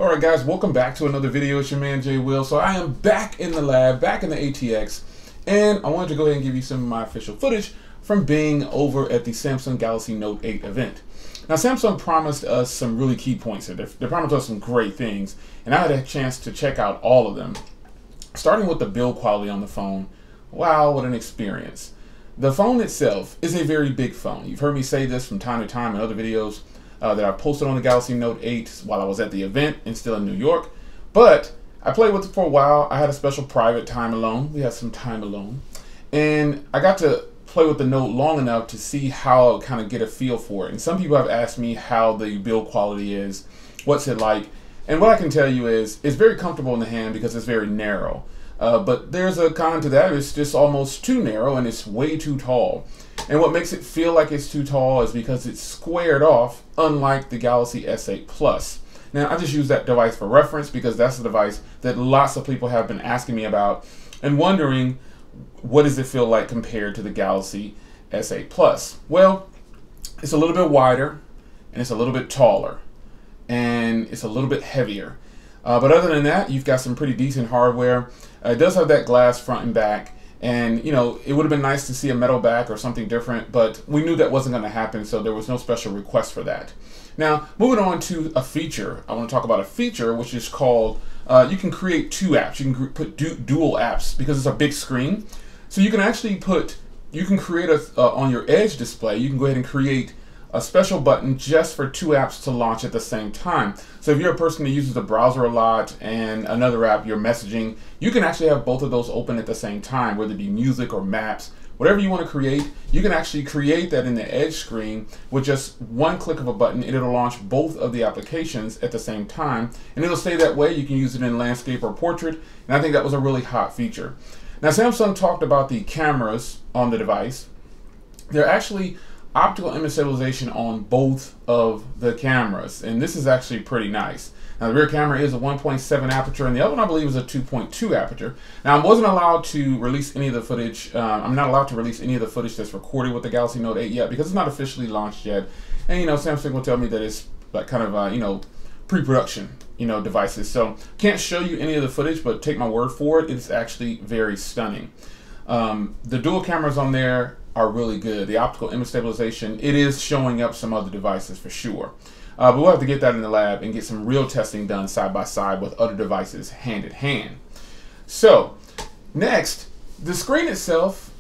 Alright guys, welcome back to another video. It's your man Jay Will. So I am back in the lab, back in the ATX, and I wanted to go ahead and give you some of my official footage from being over at the Samsung Galaxy Note 8 event. Now Samsung promised us some really key points here. They promised us some great things, and I had a chance to check out all of them. Starting with the build quality on the phone, wow, what an experience. The phone itself is a very big phone. You've heard me say this from time to time in other videos that I posted on the Galaxy Note 8 while I was at the event and still in New York. But I played with it for a while. I had a special private time alone. We had some time alone. And I got to play with the Note long enough to see how I kind of get a feel for it. And some people have asked me how the build quality is, what's it like. And what I can tell you is it's very comfortable in the hand because it's very narrow. But there's a con to that. It's just almost too narrow and it's way too tall. And what makes it feel like it's too tall is because it's squared off, unlike the Galaxy S8 Plus. Now, I just use that device for reference because that's the device that lots of people have been asking me about and wondering, what does it feel like compared to the Galaxy S8 Plus? Well, it's a little bit wider and it's a little bit taller and it's a little bit heavier. But other than that, you've got some pretty decent hardware. It does have that glass front and back. And, you know, it would have been nice to see a metal back or something different, but we knew that wasn't going to happen, so there was no special request for that. Now, moving on to a feature. I want to talk about a feature which is called, you can create two apps. You can put dual apps because it's a big screen. So you can actually create on your Edge display, you can go ahead and create a special button just for two apps to launch at the same time. So if you're a person who uses the browser a lot and another app, your messaging, you can actually have both of those open at the same time, whether it be music or maps, whatever you want to create, you can actually create that in the Edge screen with just one click of a button, and it'll launch both of the applications at the same time, and it'll stay that way. You can use it in landscape or portrait, and I think that was a really hot feature. Now Samsung talked about the cameras on the device. They're actually optical image stabilization on both of the cameras, and this is actually pretty nice. Now the rear camera is a 1.7 aperture and the other one I believe is a 2.2 aperture. Now I wasn't allowed to release any of the footage, I'm not allowed to release any of the footage that's recorded with the Galaxy Note 8 yet because it's not officially launched yet, and you know, Samsung will tell me that it's like kind of you know, pre-production, you know, devices, so can't show you any of the footage, but take my word for it, it's actually very stunning. The dual cameras on there are really good. The optical image stabilization, it is showing up some other devices for sure. But we'll have to get that in the lab and get some real testing done side by side with other devices hand in hand. So next, the screen itself,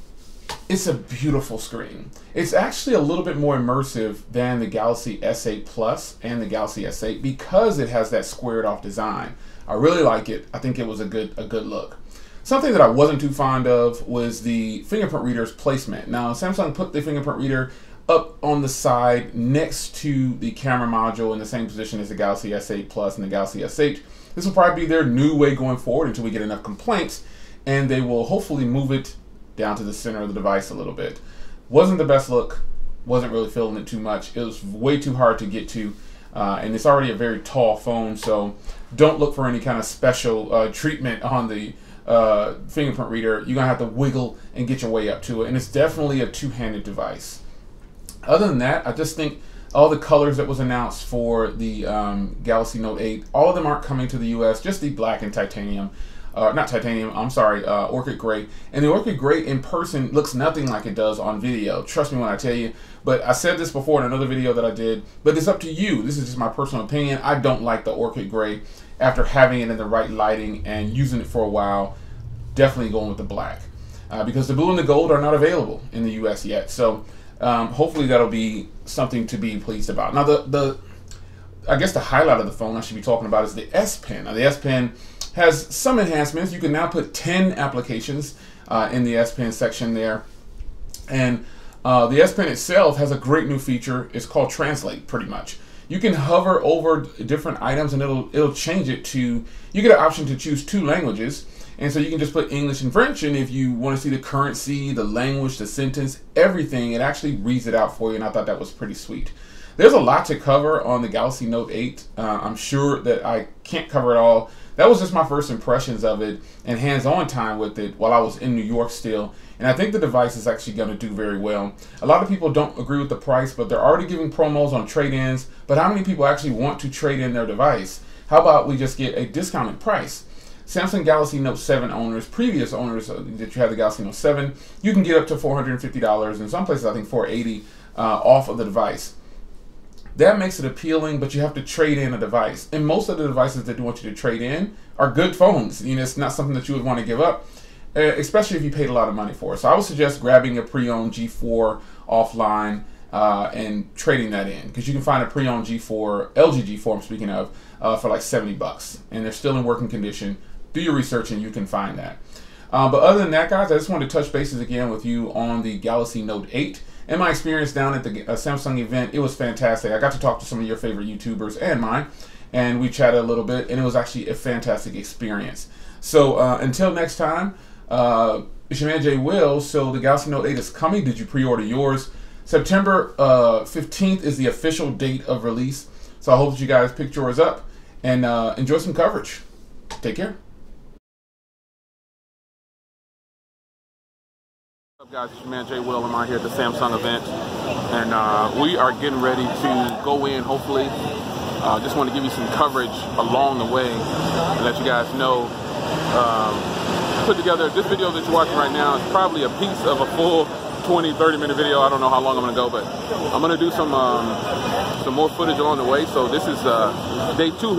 it's a beautiful screen. It's actually a little bit more immersive than the Galaxy S8 Plus and the Galaxy S8 because it has that squared off design. I really like it. I think it was a good look. Something that I wasn't too fond of was the fingerprint reader's placement. Now, Samsung put the fingerprint reader up on the side next to the camera module in the same position as the Galaxy S8 Plus and the Galaxy S8. This will probably be their new way going forward until we get enough complaints, and they will hopefully move it down to the center of the device a little bit. Wasn't the best look, wasn't really feeling it too much. It was way too hard to get to, and it's already a very tall phone, so don't look for any kind of special treatment on the fingerprint reader. You're gonna have to wiggle and get your way up to it, and it's definitely a two-handed device. Other than that, I just think all the colors that was announced for the Galaxy Note 8, all of them aren't coming to the US, just the black and titanium, not titanium, I'm sorry, orchid gray. And the orchid gray in person looks nothing like it does on video, trust me when I tell you. But I said this before in another video that I did, but it's up to you. This is just my personal opinion. I don't like the orchid gray. After having it in the right lighting and using it for a while, definitely going with the black. Because the blue and the gold are not available in the US yet. So hopefully that'll be something to be pleased about. Now I guess the highlight of the phone I should be talking about is the S Pen. Now the S Pen has some enhancements. You can now put 10 applications in the S Pen section there. And the S Pen itself has a great new feature. It's called Translate, pretty much. You can hover over different items and it'll change it to, you get an option to choose 2 languages. And so you can just put English and French, and if you want to see the currency, the language, the sentence, everything, it actually reads it out for you, and I thought that was pretty sweet. There's a lot to cover on the Galaxy Note 8. I'm sure that I can't cover it all. That was just my first impressions of it and hands-on time with it while I was in New York still. And I think the device is actually going to do very well. A lot of people don't agree with the price, but they're already giving promos on trade-ins. But how many people actually want to trade in their device? How about we just get a discounted price? Samsung Galaxy Note 7 owners, previous owners that you have the Galaxy Note 7, you can get up to $450, in some places I think $480 off of the device. That makes it appealing, but you have to trade in a device. And most of the devices that do want you to trade in are good phones. You know, it's not something that you would want to give up, especially if you paid a lot of money for it. So I would suggest grabbing a pre-owned G4 offline and trading that in, because you can find a pre-owned G4, LG G4 I'm speaking of, for like $70, and they're still in working condition. Do your research and you can find that. But other than that, guys, I just wanted to touch bases again with you on the Galaxy Note 8. And my experience down at the Samsung event, it was fantastic. I got to talk to some of your favorite YouTubers and mine, and we chatted a little bit, and it was actually a fantastic experience. So until next time, it's your man Jay Will. So the Galaxy Note 8 is coming. Did you pre-order yours? September 15th is the official date of release. So I hope that you guys picked yours up and enjoy some coverage. Take care. What's up, guys? It's your man Jay Will. I'm out here at the Samsung event, and we are getting ready to go in, hopefully. Just want to give you some coverage along the way and let you guys know. Put together this video that you're watching right now is probably a piece of a full 20-30 minute video. I don't know how long I'm going to go, but I'm going to do some more footage along the way. So this is day two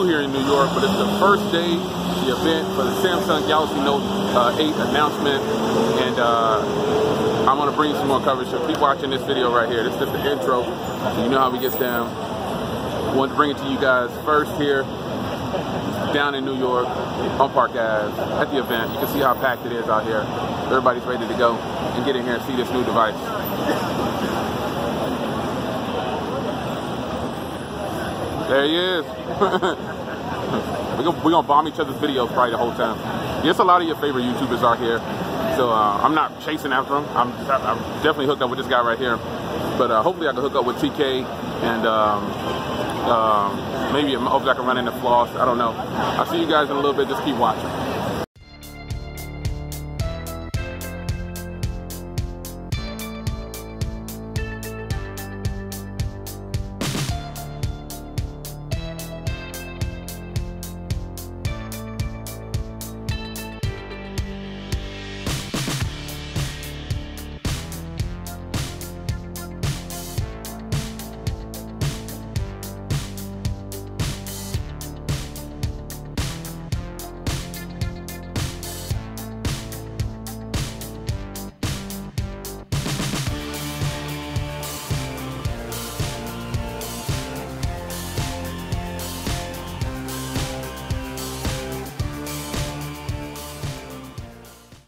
here in New York, but it's the first day, the event for the Samsung Galaxy Note 8 announcement, and I'm going to bring you some more coverage. So keep watching this video right here. This is just the intro, so you know how we get down. I wanted to bring it to you guys first here down in New York on Park Ave at the event. You can see how packed it is out here. Everybody's ready to go and get in here and see this new device. There he is. We're gonna bomb each other's videos probably the whole time. There's a lot of your favorite YouTubers out here, so I'm not chasing after them. I'm definitely hooked up with this guy right here, but hopefully I can hook up with TK and maybe hopefully I can run into Floss. I don't know. I'll see you guys in a little bit. Just keep watching.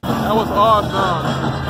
That was awesome.